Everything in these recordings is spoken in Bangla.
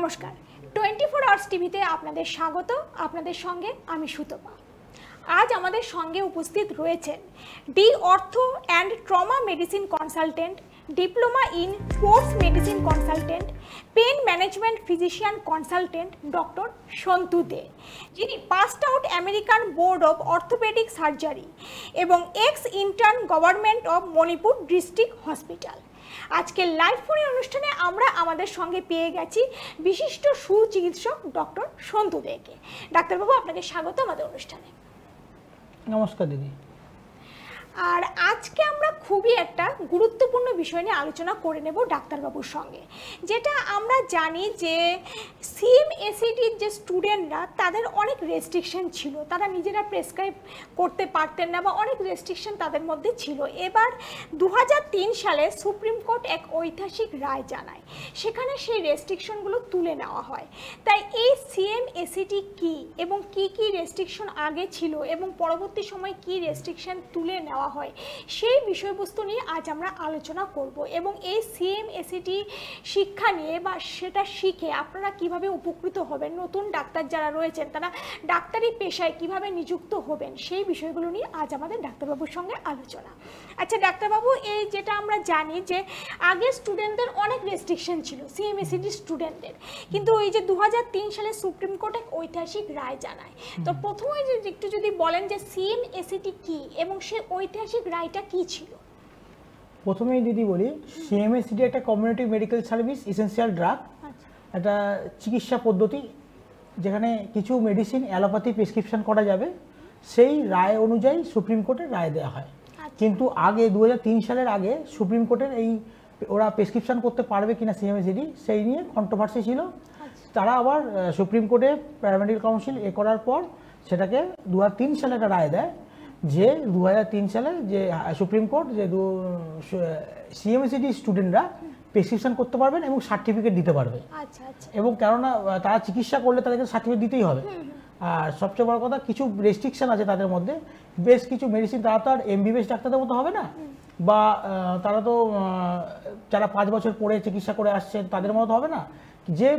নমস্কার, 24 আওয়ার্স টিভিতে আপনাদের স্বাগত। আপনাদের সঙ্গে আমি সুতপা। আজ আমাদের সঙ্গে উপস্থিত রয়েছেন D ortho and trauma medicine consultant, diploma in sports medicine consultant, pain management physician consultant doctor Santu De, যিনি passed out American board of orthopaedic surgery এবং ex intern government of Manipur district hospital. আজকের লাইভ ফোনের অনুষ্ঠানে আমরা আমাদের সঙ্গে পেয়ে গেছি বিশিষ্ট সুচিকিৎসক ডক্টর সন্তু দেকে। ডাক্তারবাবু, আপনাকে স্বাগত আমাদের অনুষ্ঠানে। নমস্কার দিদি। আর আজকে আমরা খুবই একটা গুরুত্বপূর্ণ বিষয় নিয়ে আলোচনা করে নেব ডাক্তারবাবুর সঙ্গে, যেটা আমরা জানি যে সিএমএসিডির যে স্টুডেন্টরা তাদের অনেক রেস্ট্রিকশন ছিল, তারা নিজেরা প্রেসক্রাইব করতে পারতেন না বা অনেক রেস্ট্রিকশন তাদের মধ্যে ছিল। এবার 2003 সালে সুপ্রিম কোর্ট এক ঐতিহাসিক রায় জানায়, সেখানে সেই রেস্ট্রিকশনগুলো তুলে নেওয়া হয়। তাই এই সিএমএসিডি কি এবং কি কি রেস্ট্রিকশন আগে ছিল এবং পরবর্তী সময় কি রেস্ট্রিকশন তুলে নেওয়া হয়, সেই বিষয়বস্তু নিয়ে আজ আমরা আলোচনা করব। এবং এই সিএমএসিডি শিক্ষা নিয়ে বা সেটা শিখে আপনারা কিভাবে উপকৃত হবেন, নতুন ডাক্তার যারা রয়েছেন তারা ডাক্তারি পেশায় কিভাবে নিযুক্ত হবেন, সেই বিষয়গুলো নিয়ে আজ আমাদের ডাক্তারবাবুর সঙ্গে আলোচনা। আচ্ছা ডাক্তারবাবু, এই যেটা আমরা জানি যে আগে স্টুডেন্টদের অনেক রেস্ট্রিকশন ছিল সিএমএসিডি স্টুডেন্টদের, কিন্তু এই যে 2003 সালে সুপ্রিম কোর্ট এক ঐতিহাসিক রায় জানায়, তো প্রথমে যে একটু যদি বলেন যে সিএমএসিডি কি এবং সে ঐতিহাসিক রায়টা কি ছিল। প্রথমেই দিদি বলি, সিএমএসিডি একটা community medical service essential drug, একটা চিকিৎসা পদ্ধতি যেখানে কিছু মেডিসিন অ্যালোপ্যাথি প্রেসক্রিপশন করা যাবে, সেই রায় অনুযায়ী সুপ্রিম কোর্টের রায় দেওয়া হয়। কিন্তু আগে 2003 সালের আগে সুপ্রিম কোর্টের এই ওরা প্রেসক্রিপশন করতে পারবে কিনা সিএমএসিডি, সেই নিয়ে কন্ট্রোভার্সি ছিল। তারা আবার সুপ্রিম কোর্টে প্যারামেডিক্যাল কাউন্সিল করার পর সেটাকে 2003 সালে একটা রায় দেয় যে 2003 সালে যে সুপ্রিম কোর্ট যে সিএমএসিডি স্টুডেন্টরা প্রেসক্রিপশন করতে পারবেন এবং সার্টিফিকেট দিতে পারবে। এবং কেননা তারা চিকিৎসা করলে তাদেরকে সার্টিফিকেট দিতেই হবে। আর সবচেয়ে বড় কথা, কিছু রেস্ট্রিকশন আছে তাদের মধ্যে, বেশ কিছু মেডিসিন তারা তো আর এমবিবিএস ডাক্তারদের মতো হবে না, বা তারা তো যারা 5 বছর পরে চিকিৎসা করে আসছেন তাদের মতো হবে না, যে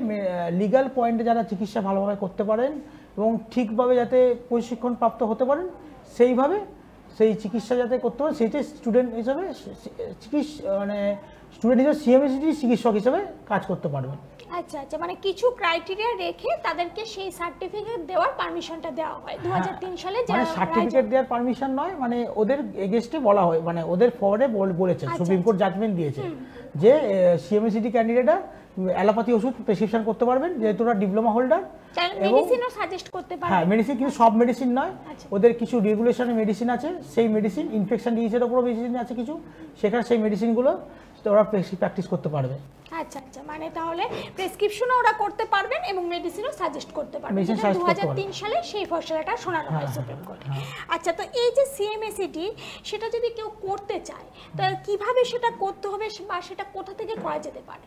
লিগ্যাল পয়েন্টে যারা চিকিৎসা ভালোভাবে করতে পারেন এবং ঠিকভাবে যাতে প্রশিক্ষণ প্রাপ্ত হতে পারেন, সেইভাবে সেই চিকিৎসা যাতে করতে পারেন, সেইটা স্টুডেন্ট হিসাবে স্টুডেন্ট হিসেবে সিএমএসিডি চিকিৎসক হিসেবে কাজ করতে পারবেন। আচ্ছা আচ্ছা, মানে কিছু ক্রাইটেরিয়া রেখে তাদেরকে সেই সার্টিফিকেট দেওয়ার পারমিশনটা দেওয়া হয় 2003 সালে। মানে সার্টিফিকেট দেওয়ার পারমিশন নয়, মানে ওদের এগেইনস্টে বলা হয়, মানে ওদের ফরওয়ার্ডে বলেছে, সুপ্রিম কোর্ট জাজমেন্ট দিয়েছে যে সিএমএসিডি ক্যান্ডিডেটরা অ্যালোপ্যাথি ওষুধ প্রেসক্রিপশন করতে পারবেন যেহেতু ওরা ডিপ্লোমা হোল্ডার, মেডিসিনও সাজেস্ট করতে পারবে। হ্যাঁ, মেডিসিন, কিন্তু সব মেডিসিন নয়, ওদের কিছু রেগুলেশনের মেডিসিন আছে, সেই মেডিসিন ইনফেকশন ডিজিজের উপরও মেডিসিন আছে কিছু, সেখানে সেই মেডিসিনগুলো ওরা প্র্যাকটিস করতে পারবে। আচ্ছা আচ্ছা, মানে তাহলে প্রেসক্রিপশনও ওরা করতে পারবেন এবং মেডিসিনও সাজেস্ট করতে পারবেন। 2003 সালে সেই ফয়সালাটা শোনানো হয় সুপ্রিম কোর্টে। আচ্ছা, তো এই যে সিএমএসিডি, সেটা যদি কেউ করতে চায় তাহলে কিভাবে সেটা করতে হবে বা সেটা কোথা থেকে করা যেতে পারে?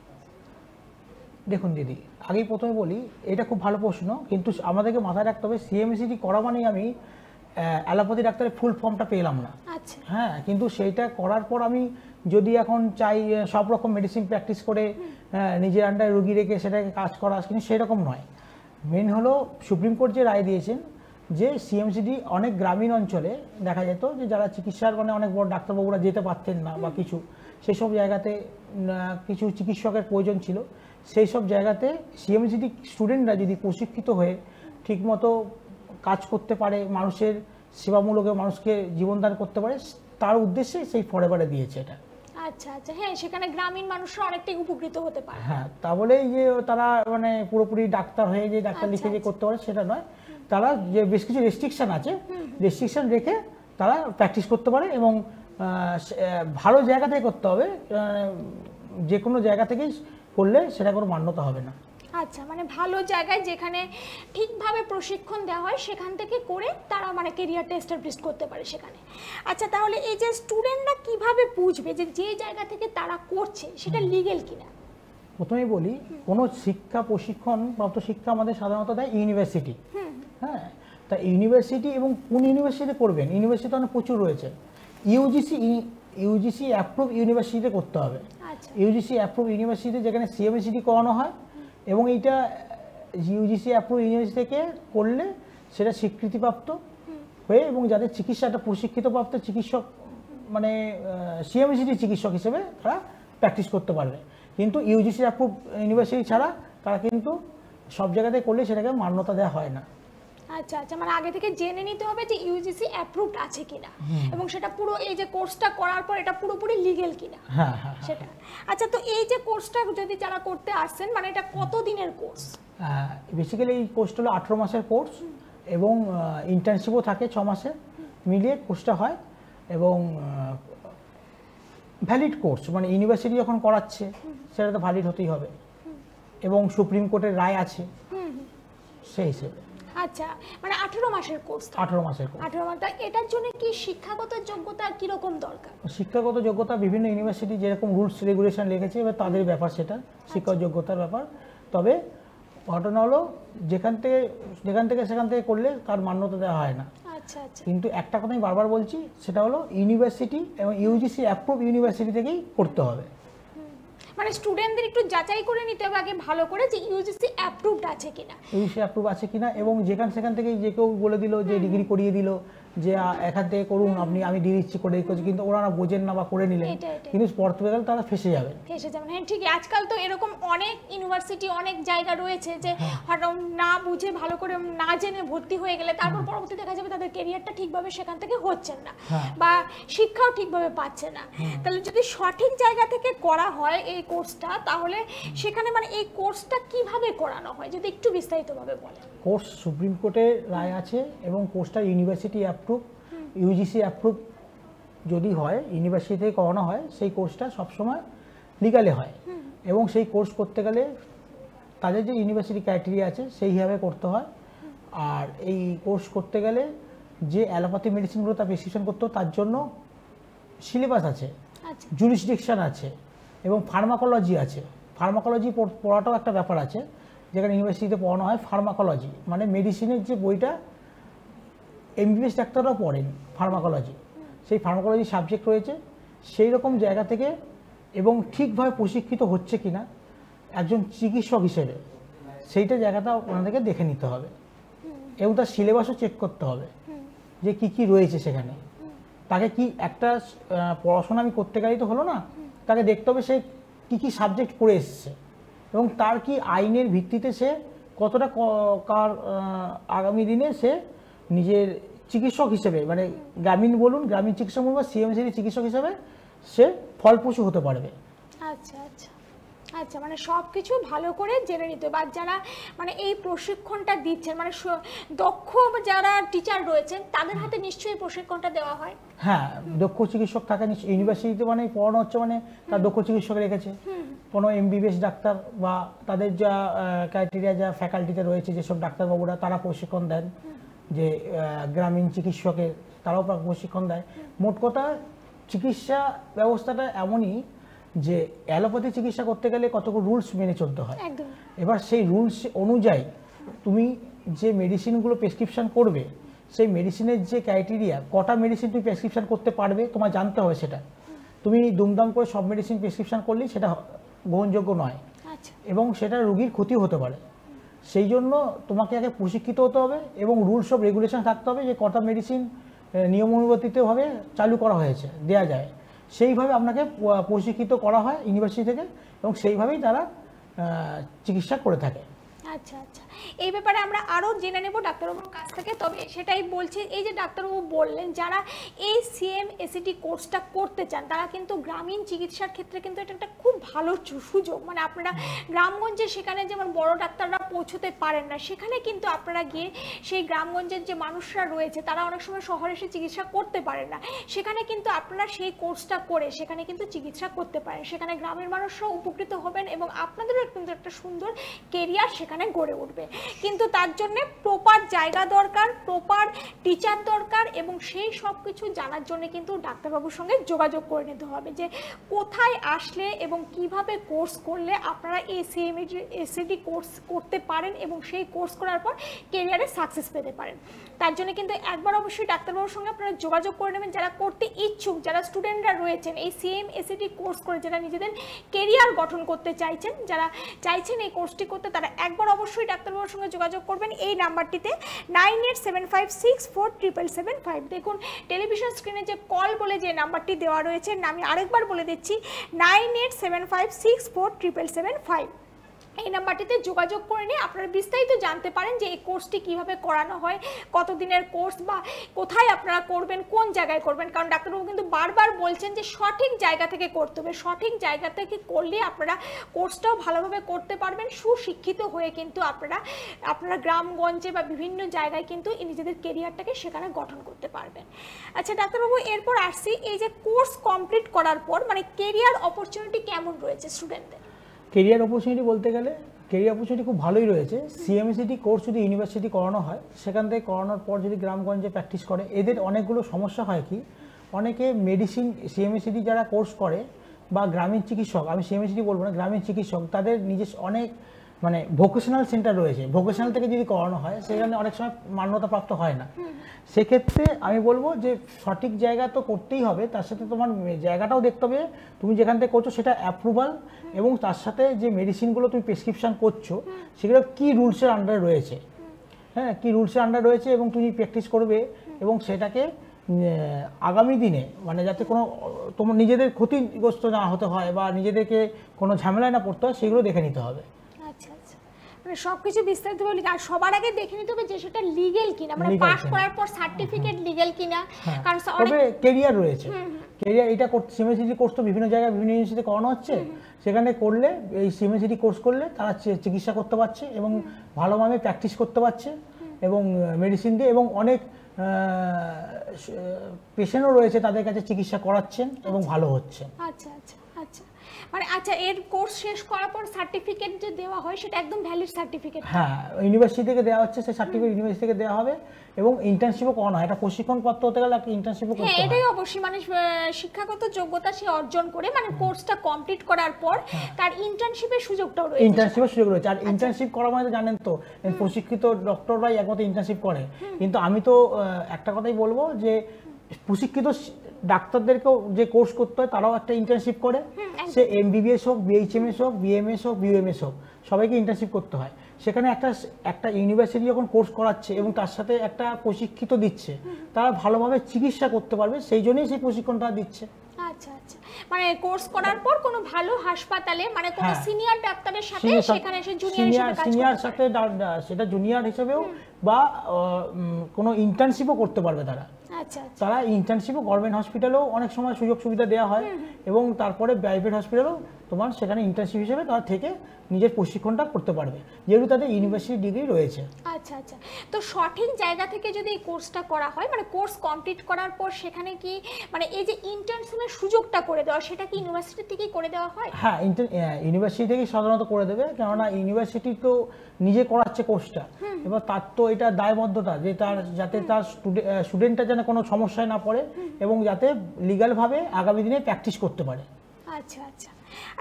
দেখুন দিদি, আগেই প্রথমে বলি, এটা খুব ভালো প্রশ্ন, কিন্তু আমাদেরকে মাথায় রাখতে হবে সিএমএসিডি করা মানেই আমি অ্যালোপ্যাথি ডাক্তারের ফুল ফর্মটা পেলাম না। আচ্ছা, হ্যাঁ, কিন্তু সেইটা করার পর আমি যদি এখন চাই সব রকম মেডিসিন প্র্যাকটিস করে নিজের আন্ডারে রুগী রেখে সেটাকে কাজ করা, কিন্তু সেরকম নয়। মেন হলো সুপ্রিম কোর্ট যে রায় দিয়েছেন যে সিএমএসিডি অনেক গ্রামীণ অঞ্চলে দেখা যেত যে যারা চিকিৎসার মানে অনেক বড় ডাক্তারবাবুরা যেতে পারতেন না বা কিছু, সেসব জায়গাতে কিছু চিকিৎসকের প্রয়োজন ছিল, সেই সব জায়গাতে সিএমএসিডি স্টুডেন্টরা যদি প্রশিক্ষিত হয়ে ঠিকমতো কাজ করতে পারে, মানুষের সেবামূলক মানুষকে জীবনদান করতে পারে, তার উদ্দেশ্যে সেই ফরএভারে দিয়েছে এটা। আচ্ছা আচ্ছা, হ্যাঁ, সেখানে গ্রামীণ মানুষরা অনেকটাই উপকৃত হতে পারে। হ্যাঁ, তা বলেই যে তারা মানে পুরোপুরি ডাক্তার হয়ে যে ডাক্তার লিখে যে করতে পারে সেটা নয়, তারা যে বেশ কিছু রেস্ট্রিকশন আছে, রেস্ট্রিকশন রেখে তারা প্র্যাকটিস করতে পারে এবং ভালো জায়গা থেকে করতে হবে, যে কোনো জায়গা থেকেই করলে সেটা কোনো মান্যতা হবে না। আচ্ছা, মানে ভালো জায়গায় যেখানে ঠিকভাবে প্রশিক্ষণ দেওয়া হয় সেখান থেকে করে তারা মানে কেরিয়ারটা এস্টাবলিশ করতে পারে সেখানে। আচ্ছা, তাহলে এই যে স্টুডেন্টরা কিভাবে বুঝবে যে যে জায়গা থেকে তারা করছে সেটা লিগ্যাল কিনা? প্রথমেই বলি, কোনো শিক্ষা প্রশিক্ষণ প্রাপ্ত শিক্ষা আমাদের সাধারণত দেয় ইউনিভার্সিটি। হ্যাঁ, তা ইউনিভার্সিটি এবং কোন ইউনিভার্সিটিতে করবেন, ইউনিভার্সিটি অনেক প্রচুর রয়েছে। ইউজিসি অ্যাপ্রুভ ইউনিভার্সিটিতে করতে হবে। ইউজিসি অ্যাপ্রুভ ইউনিভার্সিটি যেখানে সিএমএসিডি করানো হয় এবং এইটা ইউজিসি অ্যাপ্রুভ ইউনিভার্সিটি থেকে করলে সেটা স্বীকৃতিপ্রাপ্ত হয়ে এবং যাদের চিকিৎসাটা প্রশিক্ষিতপ্রাপ্ত চিকিৎসক মানে সিএমএসিটি চিকিৎসক হিসেবে তারা প্র্যাকটিস করতে পারবে। কিন্তু ইউজিসি অ্যাপ্রুভ ইউনিভার্সিটি ছাড়া তারা কিন্তু সব জায়গাতে করলে সেটাকে মান্যতা দেওয়া হয় না। আচ্ছা আচ্ছা, মানে আগে থেকে জেনে নিতে হবে যে ইউজিসি অ্যাপ্রুভড আছে কিনা এবং সেটা পুরো এই যে কোর্সটা করার পর এটা পুরোপুরি লিগ্যাল কিনা সেটা। আচ্ছা, তো এই যে কোর্সটা যদি যারা করতে আসছেন মানে এটা কত দিনের কোর্স? বেসিক্যালি এই কোর্সটা হলো 18 মাসের কোর্স এবং ইন্টার্নশিপও থাকে 6 মাসে মিলিয়ে কোর্সটা হয় এবং ভ্যালিড কোর্স, মানে ইউনিভার্সিটি যখন করাচ্ছে সেটা তো ভ্যালিড হতেই হবে এবং সুপ্রিম কোর্টের রায় আছে সেই হিসেবে। আচ্ছা, মানে 18 মাসের কোর্স? 18 মাসের কোর্স। 18 মাস। এটার জন্য কি শিক্ষাগত যোগ্যতা কি রকম দরকার? শিক্ষাগত যোগ্যতা বিভিন্ন ইউনিভার্সিটি যেরকম রুলস রেগুলেশন লিখেছে এবার তাদের ব্যাপার, সেটা শিক্ষাগত যোগ্যতার ব্যাপার। তবে ঘটনা হলো যেখান থেকে সেখান থেকে করলে তার মান্যতা দেওয়া হয় না। আচ্ছা আচ্ছা। কিন্তু একটা কথা আমি বারবার বলছি, সেটা হলো ইউনিভার্সিটি এবং ইউজিসি অ্যাপ্রুভ ইউনিভার্সিটি থেকেই করতে হবে। মানে স্টুডেন্টদের একটু যাচাই করে নিতে হবে আগে ভালো করে যে ইউজিসি অ্যাপ্রুভড আছে কিনা। ইউজিসি অ্যাপ্রুভ আছে কিনা এবং সেখান থেকে যে কেউ বলে দিল যে ডিগ্রি করিয়ে দিল যে এখান থেকে করুন আপনি, আমি দিয়ে দিচ্ছি করে দিচ্ছি, কিন্তু ওরা বুঝেন না বা করে নিলেন, কিন্তু পরবর্তীকালে তারা ফেসে যাবেন। হ্যাঁ ঠিকই। আজকাল তো এরকম অনেক ইউনিভার্সিটি অনেক জায়গা রয়েছে যে হঠাৎ না বুঝে ভালো করে না জেনে ভর্তি হয়ে গেলে তারপর পরবর্তী দেখা যাবে তাদের ক্যারিয়ারটা ঠিকভাবে সেখান থেকে হচ্ছে না বা শিক্ষাও ঠিকভাবে পাচ্ছে না। তাহলে যদি সঠিক জায়গা থেকে করা হয় এই কোর্সটা তাহলে সেখানে মানে এই কোর্সটা কিভাবে করানো হয় যদি একটু বিস্তারিতভাবে বলেন। কোর্স সুপ্রিম কোর্টের রায় আছে এবং কোর্সটা ইউনিভার্সিটি অ্যাপ্রুভ ইউজিসি অ্যাপ্রুভ যদি হয়, ইউনিভার্সিটি থেকে করানো হয়, সেই কোর্সটা সবসময় লিগালে হয় এবং সেই কোর্স করতে গেলে তাদের যে ইউনিভার্সিটি ক্রাইটেরিয়া আছে সেইভাবে করতে হয়। আর এই কোর্স করতে গেলে যে অ্যালোপ্যাথি মেডিসিনগুলো তার প্রেসক্রিপশন করতে হয় তার জন্য সিলেবাস আছে, জুরিসডিকশন আছে এবং ফার্মাকোলজি আছে। ফার্মাকোলজি পড়াটাও একটা ব্যাপার আছে, যেখানে ইউনিভার্সিটিতে পড়ানো হয় ফার্মাকোলজি, মানে মেডিসিনের যে বইটা এমবিবিএস ডাক্তাররাও পড়েন ফার্মাকোলজি, সেই ফার্মাকোলজি সাবজেক্ট রয়েছে। সেই রকম জায়গা থেকে এবং ঠিকভাবে প্রশিক্ষিত হচ্ছে কিনা একজন চিকিৎসক হিসেবে সেইটা জায়গাটা ওনাদেরকে দেখে নিতে হবে এবং তার সিলেবাসও চেক করতে হবে যে কি কি রয়েছে সেখানে। তাকে কি একটা পড়াশোনা আমি করতে গেলেই তো হলো না, তাকে দেখতে হবে সে কি কি সাবজেক্ট পড়ে এসছে এবং তার কি আইনের ভিত্তিতে সে কতটা আগামী দিনে সে নিজের চিকিৎসক হিসেবে, মানে গ্রামীণ চিকিৎসক বলুন বা সিএমসির চিকিৎসক হিসেবে সে ফলপ্রসূ হতে পারবে। আচ্ছা আচ্ছা আচ্ছা, মানে সব কিছু ভালো করে জেনে নিতে হবে। আর যারা মানে এই প্রশিক্ষণটা দিচ্ছেন মানে দক্ষ যারা টিচার রয়েছেন তাদের হাতে নিশ্চয়ই প্রশিক্ষণটা দেওয়া হয়। হ্যাঁ, দক্ষ চিকিৎসক থাকে ইউনিভার্সিটিতে, মানে পড়ানো হচ্ছে মানে তার দক্ষ চিকিৎসক রেখেছে। কোনো এমবিবিএস ডাক্তার বা তাদের যা ক্রাইটেরিয়া যা ফ্যাকাল্টিতে রয়েছে যেসব ডাক্তারবাবুরা তারা প্রশিক্ষণ দেন, যে গ্রামীণ চিকিৎসকের তারাও প্রশিক্ষণ দেয়। মোট কথা চিকিৎসা ব্যবস্থাটা এমনই যে অ্যালোপ্যাথি চিকিৎসা করতে গেলে কতগুলো রুলস মেনে চলতে হয়। এবার সেই রুলস অনুযায়ী তুমি যে মেডিসিনগুলো প্রেসক্রিপশন করবে সেই মেডিসিনের যে ক্রাইটেরিয়া, কটা মেডিসিন তুমি প্রেসক্রিপশন করতে পারবে তোমার জানতে হবে। সেটা তুমি দুমদাম করে সব মেডিসিন প্রেসক্রিপশন করলেই সেটা গ্রহণযোগ্য নয় এবং সেটা রোগীর ক্ষতি হতে পারে। সেই জন্য তোমাকে আগে প্রশিক্ষিত হতে হবে এবং রুলস অফ রেগুলেশন থাকতে হবে যে কটা মেডিসিন নিয়মানুবর্তিতভাবে চালু করা হয়েছে দেয়া যায়, সেইভাবে আপনাকে প্রশিক্ষিত করা হয় ইউনিভার্সিটি থেকে এবং সেইভাবেই তারা চিকিৎসা করে থাকে। আচ্ছা আচ্ছা, এই ব্যাপারে আমরা আরও জেনে নেব ডাক্তারবাবুর কাছ থেকে। তবে সেটাই বলছি, এই যে ডাক্তারবাবু বললেন যারা এই সিএমএসিটি কোর্সটা করতে চান তারা কিন্তু গ্রামীণ চিকিৎসার ক্ষেত্রে কিন্তু এটা একটা খুব ভালো সুযোগ। মানে আপনারা গ্রামগঞ্জে সেখানে যেমন বড় ডাক্তাররা পৌঁছতে পারেন না, সেখানে কিন্তু আপনারা গিয়ে সেই গ্রামগঞ্জের যে মানুষরা রয়েছে তারা অনেক সময় শহরে এসে চিকিৎসা করতে পারেন না, সেখানে কিন্তু আপনারা সেই কোর্সটা করে সেখানে কিন্তু চিকিৎসা করতে পারেন। সেখানে গ্রামের মানুষরাও উপকৃত হবেন এবং আপনাদেরও কিন্তু একটা সুন্দর কেরিয়ার সেখানে গড়ে উঠবে। কিন্তু তার জন্য প্রপার জায়গা দরকার, প্রপার টিচার দরকার, এবং সেই সব কিছু জানার জন্য কিন্তু ডাক্তারবাবুর সঙ্গে যোগাযোগ করে নিতে হবে যে কোথায় আসলে এবং কিভাবে কোর্স করলে আপনারা এই সিএমএসিডি কোর্স করতে পারেন এবং সেই কোর্স করার পর কেরিয়ারে সাকসেস পেতে পারেন। তার জন্য কিন্তু একবার অবশ্যই ডাক্তারবাবুর সঙ্গে আপনারা যোগাযোগ করে নেবেন যারা করতে ইচ্ছুক, যারা স্টুডেন্টরা রয়েছেন এই সিএমএসিডি কোর্স করে, যারা নিজেদের কেরিয়ার গঠন করতে চাইছেন, যারা চাইছেন এই কোর্সটি করতে, তারা একবার অবশ্যই ডাক্তারবাবুর সঙ্গে যোগাযোগ করবেন এই নাম্বারটিতে 9875647775। দেখুন টেলিভিশন স্ক্রিনে যে কল বলে যে নাম্বারটি দেওয়া রয়েছে, আমি আরেকবার বলে দিচ্ছি 9875647775। এই নাম্বারটিতে যোগাযোগ করে নিয়ে আপনারা বিস্তারিত জানতে পারেন যে এই কোর্সটি কিভাবে করানো হয়, কতদিনের কোর্স, বা কোথায় আপনারা করবেন, কোন জায়গায় করবেন। কারণ ডাক্তারবাবু কিন্তু বারবার বলছেন যে সঠিক জায়গা থেকে করতে হবে, সঠিক জায়গা থেকে করলে আপনারা কোর্সটাও ভালোভাবে করতে পারবেন, সুশিক্ষিত হয়ে কিন্তু আপনারা গ্রামগঞ্জে বা বিভিন্ন জায়গায় কিন্তু নিজেদের কেরিয়ারটাকে সেখানে গঠন করতে পারবেন। আচ্ছা ডাক্তারবাবু, এরপর আসছি এই যে কোর্স কমপ্লিট করার পর মানে কেরিয়ার অপরচুনিটি কেমন রয়েছে স্টুডেন্টদের? কেরিয়ার অপরচুনিটি বলতে গেলে কেরিয়ার অপরচুনিটি খুব ভালোই রয়েছে। সিএমএসিডি কোর্স যদি ইউনিভার্সিটি করানো হয়, সেখান থেকে করানোর পর যদি গ্রামগঞ্জে প্র্যাকটিস করে, এদের অনেকগুলো সমস্যা হয় কি, অনেকে মেডিসিন সিএমএসিডি যারা কোর্স করে বা গ্রামীণ চিকিৎসক, আমি সিএমএসিডি বলবো না, গ্রামীণ চিকিৎসক, তাদের নিজস্ব অনেক মানে ভোকেশনাল সেন্টার রয়েছে, ভোকেশনাল থেকে যদি করানো হয় সেখানে অনেক সময় মান্যতাপ্রাপ্ত হয় না। সেক্ষেত্রে আমি বলবো যে সঠিক জায়গা তো করতেই হবে, তার সাথে তোমার জায়গাটাও দেখতে হবে, তুমি যেখান থেকে করছো সেটা অ্যাপ্রুভাল, এবং তার সাথে যে মেডিসিনগুলো তুমি প্রেসক্রিপশন করছো সেগুলো কী রুলসের আন্ডারে রয়েছে, হ্যাঁ কী রুলসের আন্ডারে রয়েছে, এবং তুমি প্র্যাকটিস করবে এবং সেটাকে আগামী দিনে মানে যাতে কোনো তোমার নিজেদের ক্ষতিগ্রস্ত না হতে হয় বা নিজেদেরকে কোনো ঝামেলায় না পড়তে হয়, সেগুলো দেখে নিতে হবে। আচ্ছা আচ্ছা, মানে সবকিছু বিস্তারিত বলি, আর সবার আগে দেখে নিতে হবে যে সেটা লিগ্যাল কিনা, মানে পাস করার পর সার্টিফিকেট লিগ্যাল কিনা। কারণ তবে কেরিয়ার রয়েছে, কেরিয়ার এটা সিএমএসিডি কোর্স তো বিভিন্ন জায়গায় বিভিন্ন ইউনিভার্সিটিতে করানো হচ্ছে, সেখানে করলে এই সিএমএসিডি কোর্স করলে তারা চিকিৎসা করতে পারছে এবং ভালোভাবে প্র্যাকটিস করতে পারছে এবং মেডিসিন দিয়ে, এবং অনেক পেশেন্টও রয়েছে তাদের কাছে চিকিৎসা করাচ্ছেন এবং ভালো হচ্ছে। আচ্ছা আচ্ছা আচ্ছা, মানে আচ্ছা এর কোর্স শেষ করার পর সার্টিফিকেট যে দেওয়া হয় সেটা একদম ভ্যালিড সার্টিফিকেট? হ্যাঁ, ইউনিভার্সিটি থেকে দেওয়া হচ্ছে, সেই সার্টিফিকেট ইউনিভার্সিটি থেকে দেওয়া হবে, এবং ইন্টার্নশিপও করানো হয়। এটা প্রশিক্ষণপ্রাপ্ত হতে গেলে একটা ইন্টার্নশিপও করতে হয়। হ্যাঁ, এটাই অবশ্যই, মানে শিক্ষাগত যোগ্যতা সে অর্জন করে মানে কোর্সটা কমপ্লিট করার পর তার ইন্টার্নশিপের সুযোগটাও রয়েছে। ইন্টার্নশিপের সুযোগ রয়েছে, আর ইন্টার্নশিপ করা মানে জানেন তো প্রশিক্ষিত ডক্টররাই একমাত্র ইন্টার্নশিপ করে, কিন্তু আমি তো একটা কথাই বলবো যে প্রশিক্ষিত ডাক্তারদেরকেও যে কোর্স করতে হয় তারাও একটা ইন্টার্নশিপ করে, সে এমবিবিএস হোক, বিএইচএমএস হোক, বিএমএস হোক, বিএমএস হোক, সবাইকে ইন্টার্নশিপ করতে হয়। সেখানে একটা ইউনিভার্সিটি যখন কোর্স করাচ্ছে এবং তার সাথে একটা প্রশিক্ষিত দিচ্ছে, তারা ভালোভাবে চিকিৎসা করতে পারবে, সেই জন্যই সেই প্রশিক্ষণটা দিচ্ছে। আচ্ছা আচ্ছা, মানে কোর্স করার পর কোনো ভালো হাসপাতালে মানে কোনো সিনিয়র ডাক্তারের সাথে সেখানে এসে জুনিয়র হিসেবে কাজ করতে পারে, সিনিয়র সাথে সেটা জুনিয়র হিসেবেও বা কোনো ইন্টার্নশিপও করতে পারবে তারা। আচ্ছা আচ্ছা, তারা ইন্টার্নশিপও গভর্নমেন্ট হসপিটালেও অনেক সময় সুযোগ সুবিধা দেওয়া হয়, এবং তারপরে প্রাইভেট হসপিটালেও তোমার সেখানে ইন্টার্নশিপ হিসেবে তারা থেকে নিজের প্রশিক্ষণটা করতে পারবে, যেহেতু তাদের ইউনিভার্সিটি ডিগ্রি রয়েছে। আচ্ছা আচ্ছা, তো সঠিক জায়গা থেকে যদি এই কোর্সটা করা হয়, মানে কোর্স কমপ্লিট করার পর সেখানে কি মানে এই যে ইন্টার্নশিপের সুযোগটা করে দেওয়া, সেটা কি ইউনিভার্সিটি থেকেই করে দেওয়া হয়? হ্যাঁ, ইউনিভার্সিটি থেকেই সাধারণত করে দেবে, কেননা ইউনিভার্সিটি তো নিজে করাচ্ছে কোর্সটা, এবার তার তো এটা দায়বদ্ধতা যে যাতে তার স্টুডেন্টটা যেন কোনো সমস্যায় না পড়ে এবং যাতে লিগ্যালভাবে আগামী দিনে প্র্যাকটিস করতে পারে। আচ্ছা আচ্ছা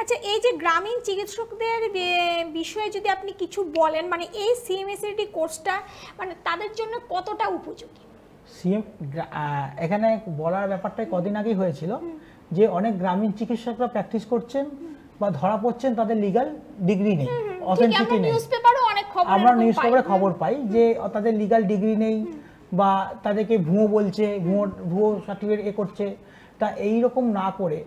আচ্ছা, এই যে গ্রামীণ চিকিৎসকদের বিষয়ে যদি আপনি কিছু বলেন, মানে এই সিএমএসিডি কোর্সটা মানে তাদের জন্য কতটা উপযোগী? এখানে বলার ব্যাপারটাই কদিন আগেই হয়েছিল যে অনেক গ্রামীণ চিকিৎসকরা প্র্যাকটিস করছেন বা ধরা পড়ছেন তাদের লিগ্যাল ডিগ্রি নেই, অথেন্টিসিটি নেই। আমরা নিউজ পেপারে খবর পাই যে তাদের লিগ্যাল ডিগ্রি নেই বা তাদেরকে ভুয়ো বলছে, ভুয়ো সার্টিফিকেট করছে। তা এই রকম না করে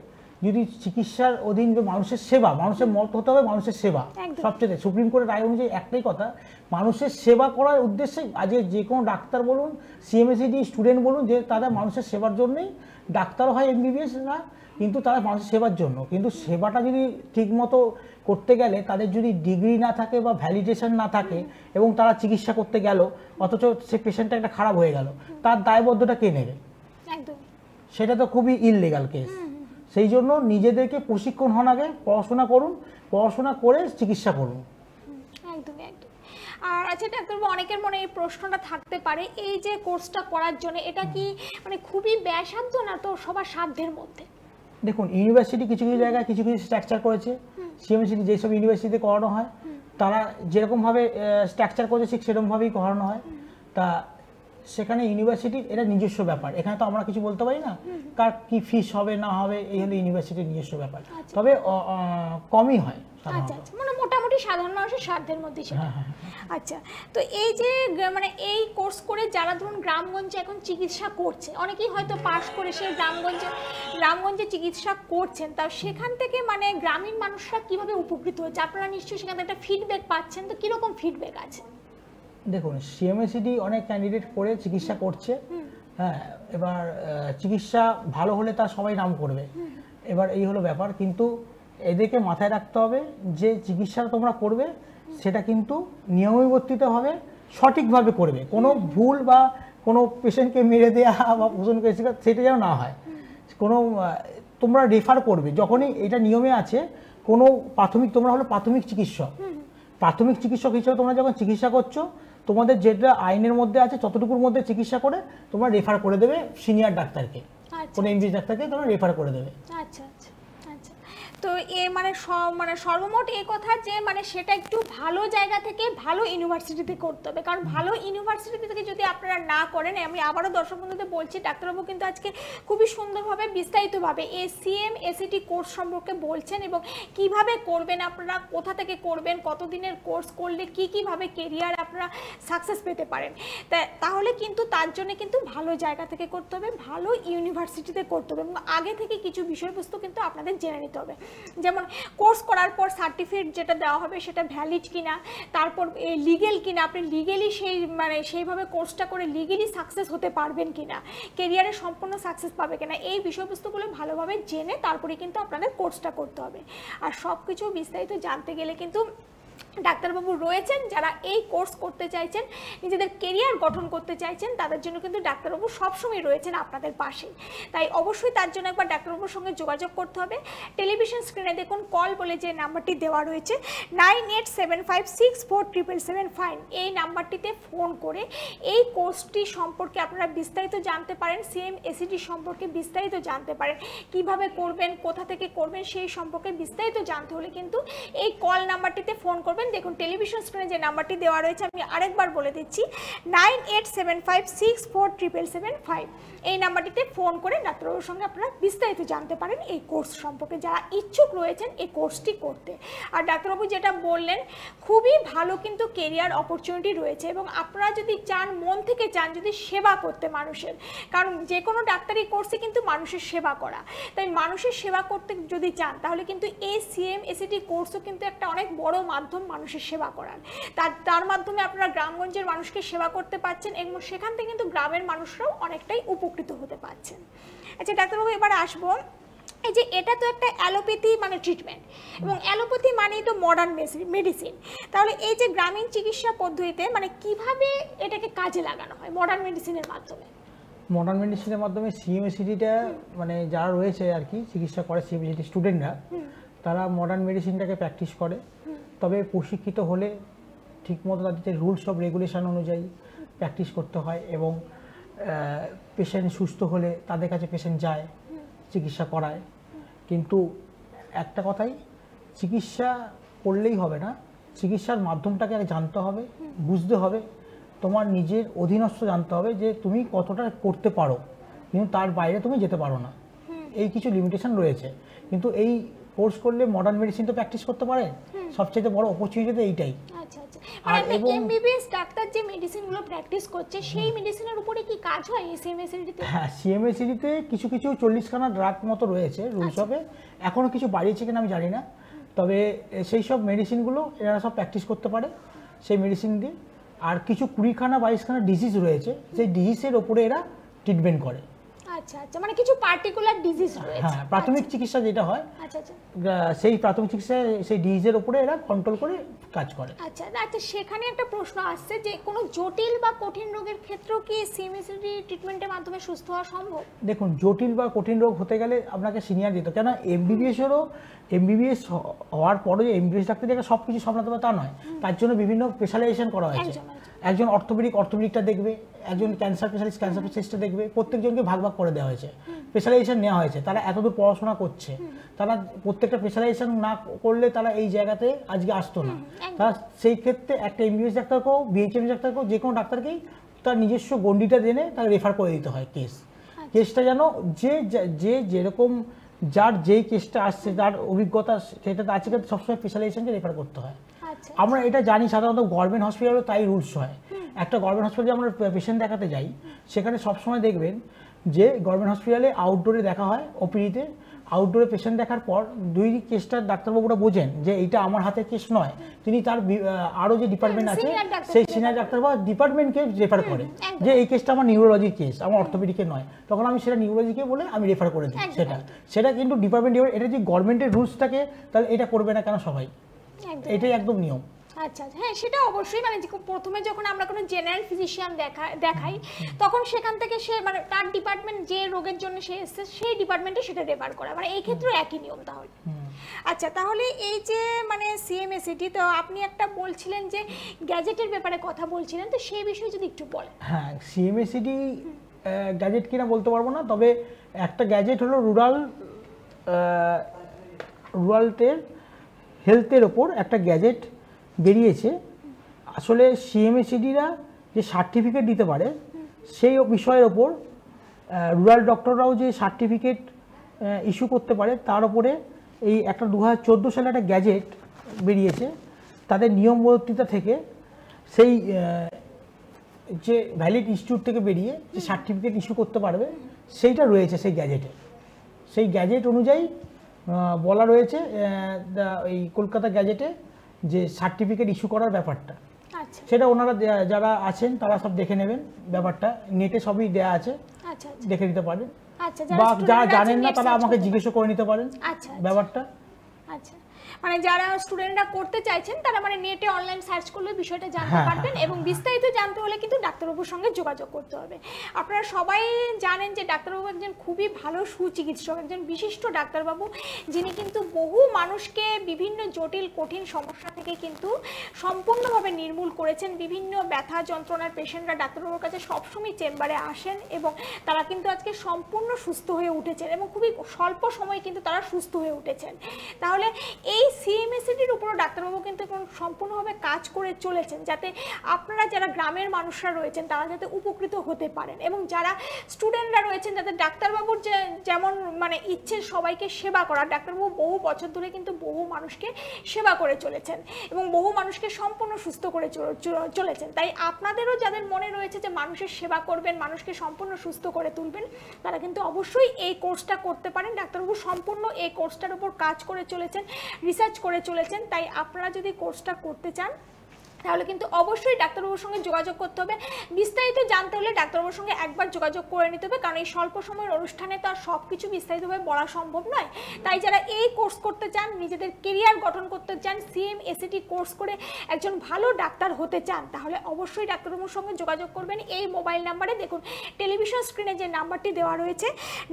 যদি চিকিৎসার অধীন মানুষের সেবা, মানুষের মত হতে হবে মানুষের সেবা সবচেয়ে, সুপ্রিম কোর্টের রায় অনুযায়ী একটাই কথা, মানুষের সেবা করার উদ্দেশ্যে আজ যে কোনো ডাক্তার বলুন, সিএমএসিডি স্টুডেন্ট বলুন, যে তারা মানুষের সেবার জন্যই ডাক্তার হয়, এমবিবিএস না, কিন্তু তারা মানুষের সেবার জন্য। কিন্তু সেবাটা যদি ঠিকমতো করতে গেলে তাদের যদি ডিগ্রি না থাকে বা ভ্যালিডেশন না থাকে এবং তারা চিকিৎসা করতে গেল অথচ সে পেশেন্টটা একটা খারাপ হয়ে গেল, তার দায়বদ্ধতা কে নেবে? সেটা তো খুবই ইললিগাল কেস। সেই জন্য নিজেদেরকে প্রশিক্ষণ হওয়ার আগে পড়াশোনা করুন, পড়াশোনা করে চিকিৎসা করুন। একদমই একদম। আর আচ্ছা ডাক্তারবাবু, অনেকের মনে এই প্রশ্নটা থাকতে পারে, এই যে কোর্সটা করার জন্য এটা কি মানে খুবই ব্যয়সাধ্য না তো সবার সাধ্যের মধ্যে? দেখুন, ইউনিভার্সিটি কিছু কিছু জায়গায় কিছু কিছু স্ট্রাকচার করেছে। সিএমএসিটি যেসব ইউনিভার্সিটিতে করানো হয় তারা যেরকমভাবে স্ট্রাকচার করেছে ঠিক সেরকমভাবেই করানো হয়। তা সেখানে ইউনিভার্সিটির এটা নিজস্ব ব্যাপার, এখানে তো আমরা কিছু বলতে পারি না কার কি ফিস হবে না হবে, এই হলো ইউনিভার্সিটির নিজস্ব ব্যাপার। তবে কমই হয় আচ্ছা আচ্ছা, মানে মোটামুটি সাধারণ মানুষের সাধ্যের মধ্যে সেটা। আচ্ছা, তো এই যে মানে এই কোর্স করে যারা ধরুন গ্রামগঞ্জে এখন চিকিৎসা করছে, অনেকেই হয়তো পাশ করে সে গ্রামগঞ্জে চিকিৎসা করছেন, তা সেখান থেকে মানে গ্রামীণ মানুষরা কিভাবে উপকৃত হচ্ছে? আপনারা নিশ্চয়ই সেখান থেকে একটা ফিডব্যাক পাচ্ছেন, তো কিরকম ফিডব্যাক আছে? দেখুন, সিএমএসিটি অনেক ক্যান্ডিডেট করে চিকিৎসা করছে। হ্যাঁ, এবার চিকিৎসা ভালো হলে তার সবাই নাম করবে, এবার এই হলো ব্যাপার। কিন্তু এদেরকে মাথায় রাখতে হবে যে চিকিৎসাটা তোমরা করবে সেটা কিন্তু নিয়মানুবর্তিতভাবে সঠিকভাবে করবে, কোনো ভুল বা কোনো পেশেন্টকে মেরে দেওয়া বা পোষণকে সেটা যেন না হয়। কোনো তোমরা রেফার করবে যখনই এটা নিয়মে আছে, কোনো প্রাথমিক, তোমরা হলো প্রাথমিক চিকিৎসক, প্রাথমিক চিকিৎসক হিসেবে তোমরা যখন চিকিৎসা করছো তোমাদের যেটা আইনের মধ্যে আছে ততটুকুর মধ্যে চিকিৎসা করে তোমরা রেফার করে দেবে সিনিয়র ডাক্তারকে, কোনো এমবিবিএস ডাক্তারকে তোমরা রেফার করে দেবে। আচ্ছা আচ্ছা আচ্ছা, তো এ মানে সর্বমোট এই কথা যে মানে সেটা একটু ভালো জায়গা থেকে ভালো ইউনিভার্সিটিতে করতে হবে, কারণ ভালো ইউনিভার্সিটি থেকে যদি আপনারা না করেন, আমি আবারও দর্শক বন্ধুদের বলছি, ডাক্তারবাবু কিন্তু আজকে খুবই সুন্দরভাবে বিস্তারিতভাবে এই সিএমএসিটি কোর্স সম্পর্কে বলছেন এবং কিভাবে করবেন আপনারা, কোথা থেকে করবেন, কতদিনের কোর্স করলে কীভাবে কেরিয়ার আপনারা সাকসেস পেতে পারেন। তাহলে কিন্তু তার জন্য কিন্তু ভালো জায়গা থেকে করতে হবে, ভালো ইউনিভার্সিটিতে করতে হবে এবং আগে থেকে কিছু বিষয়বস্তু কিন্তু আপনাদের জেনে নিতে হবে। যেমন কোর্স করার পর সার্টিফিকেট যেটা দেওয়া হবে সেটা ভ্যালিড কিনা, তারপর লিগেল কিনা, আপনি লিগেলি সেইভাবে কোর্সটা করে লিগেলি সাকসেস হতে পারবেন কিনা, কেরিয়ারে সম্পূর্ণ সাকসেস পাবে কিনা, এই বিষয়বস্তুগুলো ভালোভাবে জেনে তারপরে কিন্তু আপনাদের কোর্সটা করতে হবে। আর সব কিছু বিস্তারিত জানতে গেলে কিন্তু ডাক্তারবাবু রয়েছেন, যারা এই কোর্স করতে চাইছেন, নিজেদের কেরিয়ার গঠন করতে চাইছেন, তাদের জন্য কিন্তু ডাক্তারবাবু সবসময় রয়েছেন আপনাদের পাশে। তাই অবশ্যই তার জন্য একবার ডাক্তারবাবুর সঙ্গে যোগাযোগ করতে হবে। টেলিভিশন স্ক্রিনে দেখুন কল বলে যে নাম্বারটি দেওয়া রয়েছে 9875647775, এই নাম্বারটিতে ফোন করে এই কোর্সটি সম্পর্কে আপনারা বিস্তারিত জানতে পারেন, সিএমএসিটি সম্পর্কে বিস্তারিত জানতে পারেন, কিভাবে করবেন, কোথা থেকে করবেন, সেই সম্পর্কে বিস্তারিত জানতে হলে কিন্তু এই কল নাম্বারটিতে ফোন করবেন। দেখুন টেলিভিশন স্ক্রিনে যে নাম্বারটি দেওয়া রয়েছে আমি আরেকবার বলে দিচ্ছি 9875647775, এই নাম্বারটিতে ফোন করে ডাক্তারবাবুর সঙ্গে আপনারা বিস্তারিত জানতে পারেন এই কোর্স সম্পর্কে, যারা ইচ্ছুক রয়েছেন এই কোর্সটি করতে। আর ডাক্তারবাবু যেটা বললেন খুবই ভালো কিন্তু কেরিয়ার অপরচুনিটি রয়েছে এবং আপনারা যদি চান, মন থেকে চান যদি সেবা করতে মানুষের, কারণ যে কোনো ডাক্তারি কোর্সে কিন্তু মানুষের সেবা করা, তাই মানুষের সেবা করতে যদি চান তাহলে কিন্তু এই সিএমএসিটি কোর্সও কিন্তু একটা অনেক বড় মাধ্যম মানুষের সেবা করার। তার মাধ্যমে আপনারা গ্রামগঞ্জের মানুষকে সেবা করতে পারছেন এবং সেখান থেকে কিন্তু গ্রামের মানুষরাও অনেকটাই উপকৃত হতে পারছেন। আচ্ছা ডাক্তারবাবু, এবার আসবো, এই যে এটা তো একটা অ্যালোপ্যাথি মানে ট্রিটমেন্ট এবং অ্যালোপ্যাথি মানেই তো মডার্ন মেডিসিন, তাহলে এই যে গ্রামীণ চিকিৎসা পদ্ধতিতে মানে কিভাবে এটাকে কাজে লাগানো হয় মডার্ন মেডিসিনের মাধ্যমে? মডার্ন মেডিসিনের মাধ্যমে সিএমএসিটিটা মানে যারা রয়েছে আর কি চিকিৎসা করে সিএমএসিটি স্টুডেন্টরা, তারা মডার্ন মেডিসিনটাকে প্র্যাকটিস করে, তবে প্রশিক্ষিত হলে ঠিকমতো তাদের রুলস অফ রেগুলেশন অনুযায়ী প্র্যাকটিস করতে হয় এবং পেশেন্ট সুস্থ হলে তাদের কাছে পেশেন্ট যায়, চিকিৎসা করায়। কিন্তু একটা কথাই, চিকিৎসা করলেই হবে না, চিকিৎসার মাধ্যমটাকে জানতে হবে, বুঝতে হবে, তোমার নিজের অধীনস্থ জানতে হবে যে তুমি কতটা করতে পারো, কিন্তু তার বাইরে তুমি যেতে পারো না, এই কিছু লিমিটেশন রয়েছে। কিন্তু এই কোর্স করলে মডার্ন মেডিসিন তো প্র্যাকটিস করতে পারে, সবচেয়ে বড় অপরচুনিটি তো এইটাই। আচ্ছা আচ্ছা, আর এমবিবিএস ডাক্তার যে মেডিসিনগুলো প্র্যাকটিস করছে সেই মেডিসিনের উপরে কি কাজ হয় এই সিএমএসিটিতে? হ্যাঁ, সিএমএসিটিতে কিছু কিছু 40খানা ড্রাগ মতো রয়েছে রুলস হবে, এখনও কিছু বাড়িয়েছে কিনা আমি জানি না, তবে সেই সব মেডিসিনগুলো এরা সব প্র্যাকটিস করতে পারে সেই মেডিসিন দিয়ে। আর কিছু 20খানা 22খানা ডিজিজ রয়েছে, সেই ডিজিজের ওপরে এরা ট্রিটমেন্ট করে। আচ্ছা আচ্ছা, মানে কিছু পার্টিকুলার ডিজিজ রয়েছে। হ্যাঁ, প্রাথমিক চিকিৎসা যেটা হয়, আচ্ছা আচ্ছা, সেই প্রাথমিক চিকিৎসা সেই ডিজিজের উপরে এরা কন্ট্রোল করে কাজ করে। আচ্ছা আচ্ছা, সেখানে একটা প্রশ্ন আসছে যে কোনো জটিল বা কঠিন রোগের ক্ষেত্রেও কি সিএমএসিডি ট্রিটমেন্টের মাধ্যমে সুস্থ হওয়া সম্ভব? দেখুন, জটিল বা কঠিন রোগ হতে গেলে আপনাকে সিনিয়র দিতে, কেন এমবিবিএস হওয়ার পরে যে এমবিবিএস ডাক্তার সব কিছু সামলাতে হবে তা নয়, তার জন্য বিভিন্ন স্পেশালাইজেশন করা হয়েছে। একজন অর্থোপেডিকটা দেখবে, একজন ক্যান্সার স্পেশালিস্টটা দেখবে, প্রত্যেকজনকে ভাগ ভাগ করে দেওয়া হয়েছে, স্পেশালাইজেশন নেওয়া হয়েছে। তারা এতদূর পড়াশোনা করছে, তারা প্রত্যেকটা স্পেশালাইজেশন না করলে তারা এই জায়গাতে আজকে আসতো না। তারা সেই ক্ষেত্রে একটা এমবিবিএস ডাক্তারকেও, বিএইচএম ডাক্তারকেও, যে কোনো ডাক্তারকেই তার নিজস্ব গণ্ডিটা জেনে তাকে রেফার করে দিতে হয়। কেসটা যেন যে যেরকম যার যেই কেসটা আসছে তার অভিজ্ঞতা সেটা আজকে সবসময় স্পেশালাইজেশনকে রেফার করতে হয়। আমরা এটা জানি, সাধারণত গভর্নমেন্ট হসপিটালেও তাই রুলস হয়। একটা গভর্নমেন্ট হসপিটালে আমরা পেশেন্ট দেখাতে যাই, সেখানে সবসময় দেখবেন যে গভর্নমেন্ট হসপিটালে আউটডোরে দেখা হয়, ওপিডিতে আউটডোরে পেশেন্ট দেখার পর দুই কেসটা ডাক্তারবাবুরা বোঝেন যে এইটা আমার হাতের কেস নয়, তিনি তার আরও যে ডিপার্টমেন্ট আছে সেই সিনিয়র ডাক্তার বা ডিপার্টমেন্টকে রেফার করে যে এই কেসটা আমার নিউরোলজির কেস, আমার অর্থোপেডিকের নয়, তখন আমি সেটা নিউরোলজিকে বলে আমি রেফার করে দিই। সেটা কিন্তু ডিপার্টমেন্ট, এটা যে গভর্নমেন্টের রুলস থাকে তাহলে এটা করবে না কেন সবাই? এটাই একদম নিয়ম। আচ্ছা, হ্যাঁ সেটা অবশ্যই, মানে প্রথমে যখন আমরা কোনো জেনারেল ফিজিশিয়ান দেখাই তখন সেখান থেকে সে মানে তার ডিপার্টমেন্ট যে রোগের জন্য সে এসেছে সেই ডিপার্টমেন্টে সেটা রেফার করা, মানে এই ক্ষেত্রে একই নিয়ম তাহলে। আচ্ছা, তাহলে এই যে মানে সিএমএসিডি, তো আপনি একটা বলছিলেন যে গ্যাজেটের ব্যাপারে কথা বলছিলেন, তো সেই বিষয়ে যদি একটু বলেন। হ্যাঁ, সিএমএসিডি গ্যাজেট কিনা বলতে পারবো না, তবে একটা গ্যাজেট হলো রুরালটের হেলথের ওপর একটা গ্যাজেট বেরিয়েছে। আসলে সিএমএসিডিরা যে সার্টিফিকেট দিতে পারে সেই বিষয়ের ওপর রুরাল ডক্টররাও যে সার্টিফিকেট ইস্যু করতে পারে তার উপরে এই একটা 2014 সালে একটা গ্যাজেট বেরিয়েছে। তাদের নিয়মবর্তিতা থেকে সেই যে ভ্যালিড ইনস্টিটিউট থেকে বেরিয়ে যে সার্টিফিকেট ইস্যু করতে পারবে সেইটা রয়েছে সেই গ্যাজেটে। সেই গ্যাজেট অনুযায়ী বলা রয়েছে এই কলকাতা গ্যাজেটে যে সার্টিফিকেট ইস্যু করার ব্যাপারটা, সেটা ওনারা যারা আছেন তারা সব দেখে নেবেন, ব্যাপারটা নেটে সবই দেয়া আছে, দেখে নিতে পারেন। বা যারা জানেন না তারা আমাকে জিজ্ঞেস করে নিতে পারেন ব্যাপারটা। আচ্ছা, মানে যারা স্টুডেন্টরা করতে চাইছেন তারা মানে নেটে অনলাইন সার্চ করলে বিষয়টা জানতে পারবেন, এবং বিস্তারিত জানতে হলে কিন্তু ডাক্তারবাবুর সঙ্গে যোগাযোগ করতে হবে। আপনারা সবাই জানেন যে ডাক্তারবাবু একজন খুবই ভালো সুচিকিৎসক, একজন বিশিষ্ট ডাক্তারবাবু, যিনি কিন্তু বহু মানুষকে বিভিন্ন জটিল কঠিন সমস্যা থেকে কিন্তু সম্পূর্ণভাবে নির্মূল করেছেন। বিভিন্ন ব্যথা যন্ত্রণার পেশেন্টরা ডাক্তারবাবুর কাছে সবসময় চেম্বারে আসেন এবং তারা কিন্তু আজকে সম্পূর্ণ সুস্থ হয়ে উঠেছেন এবং খুবই স্বল্প সময়ে কিন্তু তারা সুস্থ হয়ে উঠেছেন। তাহলে এই সিএমএসিডির উপরও ডাক্তারবাবু কিন্তু সম্পূর্ণভাবে কাজ করে চলেছেন, যাতে আপনারা যারা গ্রামের মানুষরা রয়েছেন তারা যাতে উপকৃত হতে পারেন, এবং যারা স্টুডেন্টরা রয়েছেন যাতে ডাক্তারবাবুর যেমন মানে ইচ্ছে সবাইকে সেবা করার, ডাক্তারবাবু বহু বছর ধরে কিন্তু বহু মানুষকে সেবা করে চলেছেন এবং বহু মানুষকে সম্পূর্ণ সুস্থ করে চলেছেন। তাই আপনাদেরও যাদের মনে রয়েছে যে মানুষের সেবা করবেন, মানুষকে সম্পূর্ণ সুস্থ করে তুলবেন, তারা কিন্তু অবশ্যই এই কোর্সটা করতে পারেন। ডাক্তারবাবু সম্পূর্ণ এই কোর্সটার উপর কাজ করে চলেছেন, রিসার্চ করে চলেছেন। তাই আপনারা যদি কোর্সটা করতে চান তাহলে কিন্তু অবশ্যই ডাক্তারবাবুর সঙ্গে যোগাযোগ করতে হবে। বিস্তারিত জানতে হলে ডাক্তারবাবুর সঙ্গে একবার যোগাযোগ করে নিতে হবে, কারণ এই স্বল্প সময়ের অনুষ্ঠানে তো আর সব কিছু বিস্তারিতভাবে বলা সম্ভব নয়। তাই যারা এই কোর্স করতে চান, নিজেদের কেরিয়ার গঠন করতে চান, সিএমএসিডি কোর্স করে একজন ভালো ডাক্তার হতে চান, তাহলে অবশ্যই ডাক্তারবাবুর সঙ্গে যোগাযোগ করবেন। এই মোবাইল নাম্বারে দেখুন টেলিভিশন স্ক্রিনে যে নাম্বারটি দেওয়া রয়েছে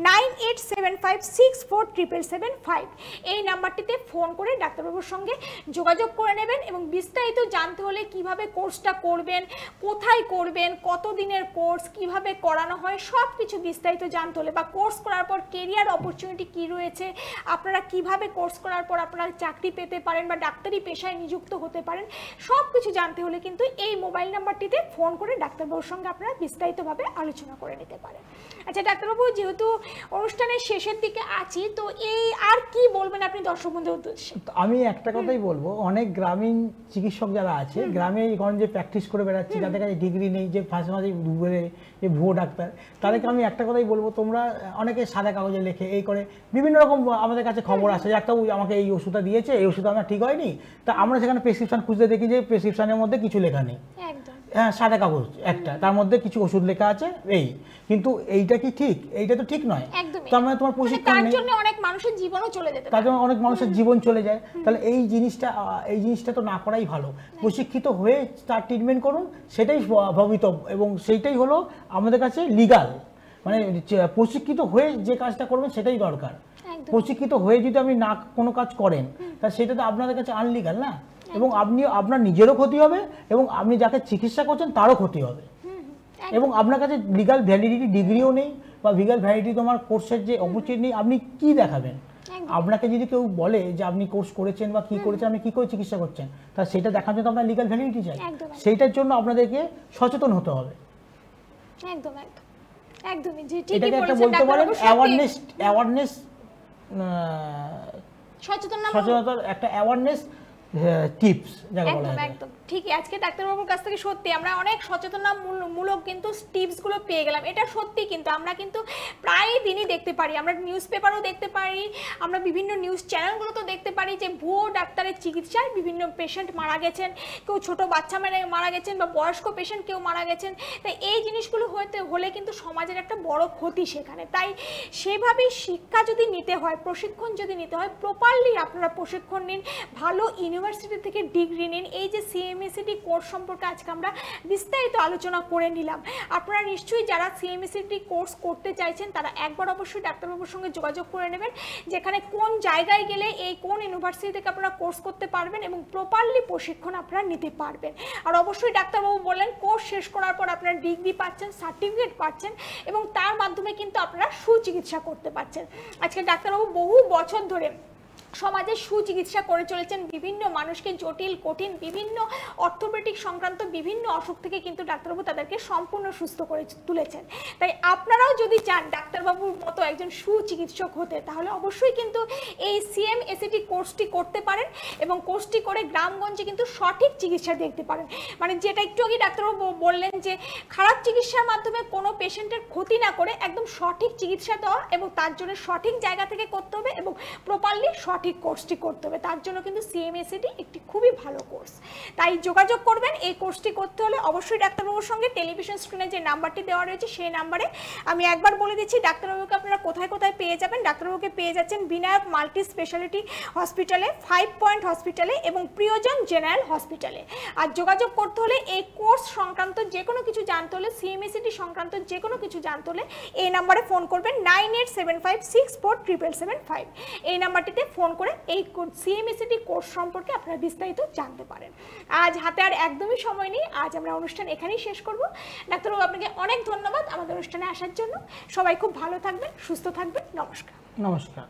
9875647775, এই নাম্বারটিতে ফোন করে ডাক্তারবাবুর সঙ্গে যোগাযোগ করে নেবেন এবং বিস্তারিত জানতে হলে কিভাবে কোর্সটা করবেন, কোথায় করবেন, কত দিনের কোর্স, কিভাবে করানো হয়, সব কিছু বিস্তারিত জানতে হলে বা কোর্স করার পর কেরিয়ার অপরচুনিটি কি রয়েছে, আপনারা কিভাবে কোর্স করার পর আপনারা চাকরি পেতে পারেন বা ডাক্তারি পেশায় নিযুক্ত হতে পারেন, সব কিছু জানতে হলে কিন্তু এই মোবাইল নাম্বারটিতে ফোন করে ডাক্তারবাবুর সঙ্গে আপনারা বিস্তারিতভাবে আলোচনা করে নিতে পারেন। আচ্ছা ডাক্তারবাবু, যেহেতু অনুষ্ঠানের শেষের দিকে আছি, তো এই আর কি বলবেন আপনি দর্শক বন্ধুদের উদ্দেশ্যে? আমি একটা কথাই বলবো, অনেক গ্রামীণ চিকিৎসক যারা আছে, গ্রামে গঞ্জে প্র্যাকটিস করে বেড়াচ্ছে, যাদের কাছে ডিগ্রি নেই, যে ফার্স্ট মাঝে ডুবে যে ভুয়ো ডাক্তার, তাদেরকে আমি একটা কথাই বলবো, তোমরা অনেকে সাদা কাগজে লেখে এই করে বিভিন্ন রকম আমাদের কাছে খবর আসে, ডাক্তারবাবু আমাকে এই ওষুধটা দিয়েছে, এই ওষুধ আমার ঠিক হয়নি, তা আমরা সেখানে প্রেসক্রিপশন খুঁজতে দেখি যে প্রেসক্রিপশনের মধ্যে কিছু লেখা নেই। হ্যাঁ সাদা কাগজ একটা, তার মধ্যে কিছু ওষুধ লেখা আছে এই, কিন্তু এইটা কি ঠিক? এইটা তো ঠিক নয়। একদমই। তার মানে তোমার প্রশিক্ষণ তার নেই, জন্য অনেক মানুষের জীবনও চলে যেতে তার পারে। জন্য অনেক মানুষের জীবন চলে যায়। তাহলে এই জিনিসটা তো না করাই ভালো। প্রশিক্ষিত হয়ে তার ট্রিটমেন্ট করুন, সেটাই ভবিতব্য এবং সেইটাই হলো আমাদের কাছে লিগাল। মানে প্রশিক্ষিত হয়ে যে কাজটা করবেন সেটাই দরকার। একদম। প্রশিক্ষিত হয়ে যদি আপনি না কোনো কাজ করেন তা সেটা তো আপনাদের কাছে আনলিগাল না, এবং আপনার নিজেরও ক্ষতি হবে এবং আপনি যাকে চিকিৎসা করছেন তারও ক্ষতি হবে। এবং আপনার কাছে লিগাল ভ্যালিডিটি ডিগ্রিও নেই বা লিগাল ভ্যালিডিটি তোমার কোর্সের যে অপরচুনিটি নেই, আপনি কি দেখাবেন? আপনাকে যদি কেউ বলে যে আপনি কোর্স করেছেন বা কি করেছেন, আপনি কি করে চিকিৎসা করছেন, তা সেটা দেখার জন্য আপনার লিগাল ভ্যালিডিটি চাই। সেইটার জন্য আপনাদেরকে সচেতন হতে হবে। একদম একদম একদমই, যে ঠিকই এটাকে একটা বলেছেন বলতে পারেন অ্যাওয়ারনেস, সচেতনতার একটা অ্যাওয়ারনেস টিপস যাকে বলা হয়। একদম ঠিকই। আজকে ডাক্তারবাবুর কাছ থেকে সত্যি আমরা অনেক সচেতনতামূলক কিন্তু টিপসগুলো পেয়ে গেলাম। এটা সত্যি, কিন্তু আমরা কিন্তু প্রায় দিনই দেখতে পারি, আমরা নিউজ পেপারও দেখতে পারি, আমরা বিভিন্ন নিউজ চ্যানেলগুলোতেও দেখতে পারি যে ভুয়ো ডাক্তারের চিকিৎসায় বিভিন্ন পেশেন্ট মারা গেছেন, কেউ ছোট বাচ্চা মারা গেছেন বা বয়স্ক পেশেন্ট কেউ মারা গেছেন। তাই এই জিনিসগুলো হলে কিন্তু সমাজের একটা বড় ক্ষতি সেখানে। তাই সেভাবেই শিক্ষা যদি নিতে হয়, প্রশিক্ষণ যদি নিতে হয়, প্রপারলি আপনারা প্রশিক্ষণ নিন, ভালো ইউনিভার্সিটি থেকে ডিগ্রি নিন। এই যে সিএমএসিটি কোর্স সম্পর্কে আজকে আমরা বিস্তারিত আলোচনা করে নিলাম। আপনারা নিশ্চয়ই যারা সিএমএসিটি কোর্স করতে চাইছেন তারা একবার অবশ্যই ডাক্তারবাবুর সঙ্গে যোগাযোগ করে নেবেন, যেখানে কোন জায়গায় গেলে এই কোন ইউনিভার্সিটি থেকে আপনারা কোর্স করতে পারবেন এবং প্রপারলি প্রশিক্ষণ আপনারা নিতে পারবেন। আর অবশ্যই ডাক্তারবাবু বললেন কোর্স শেষ করার পর আপনারা ডিগ্রি পাচ্ছেন, সার্টিফিকেট পাচ্ছেন এবং তার মাধ্যমে কিন্তু আপনারা সুচিকিৎসা করতে পারছেন। আজকে ডাক্তারবাবু বহু বছর ধরে সমাজে সুচিকিৎসা করে চলেছেন, বিভিন্ন মানুষকে জটিল কঠিন বিভিন্ন অর্থোপেডিক সংক্রান্ত বিভিন্ন অসুখ থেকে কিন্তু ডাক্তারবাবু তাদেরকে সম্পূর্ণ সুস্থ করে তুলেছেন। তাই আপনারাও যদি চান ডাক্তারবাবুর মতো একজন সুচিকিৎসক হতে, তাহলে অবশ্যই কিন্তু এই সিএমএসিটি কোর্সটি করতে পারেন এবং কোর্সটি করে গ্রামগঞ্জে কিন্তু সঠিক চিকিৎসা দেখতে পারেন। মানে যেটা একটু আগে ডাক্তারবাবু বললেন যে খারাপ চিকিৎসার মাধ্যমে কোনো পেশেন্টের ক্ষতি না করে একদম সঠিক চিকিৎসা দেওয়া এবং তার জন্য সঠিক জায়গা থেকে করতে হবে এবং প্রপারলি সঠিক কোর্সটি করতে হবে। তার জন্য কিন্তু সিএমএসিটি একটি খুবই ভালো কোর্স। তাই যোগাযোগ করবেন। এই কোর্সটি করতে হলে অবশ্যই ডাক্তারবাবুর সঙ্গে টেলিভিশন স্ক্রিনে যে নাম্বারটি দেওয়া রয়েছে সেই নাম্বারে, আমি একবার বলে দিচ্ছি ডাক্তারবাবুকে আপনারা কোথায় কোথায় পেয়ে যাবেন। ডাক্তারবাবুকে পেয়ে যাচ্ছেন বিনায়ক মাল্টি স্পেশালিটি হসপিটালে, 5 পয়েন্ট হসপিটালে এবং প্রিয়জন জেনারেল হসপিটালে। আর যোগাযোগ করতে হলে এই কোর্স সংক্রান্ত যে কোনো কিছু জানতে হলে, সিএমএসিটি সংক্রান্ত যে কোনো কিছু জানতে হলে এই নাম্বারে ফোন করবেন 9875647775। এই নাম্বারটিতে ফোন করে এই সিএমএসিটি কোর্স সম্পর্কে আপনারা বিস্তারিত জানতে পারেন। আজ হাতে আর একদমই সময় নেই, আজ আমরা অনুষ্ঠান এখানেই শেষ করব। ডাক্তারবাবু আপনাকে অনেক ধন্যবাদ আমাদের অনুষ্ঠানে আসার জন্য। সবাই খুব ভালো থাকবেন, সুস্থ থাকবেন। নমস্কার। নমস্কার।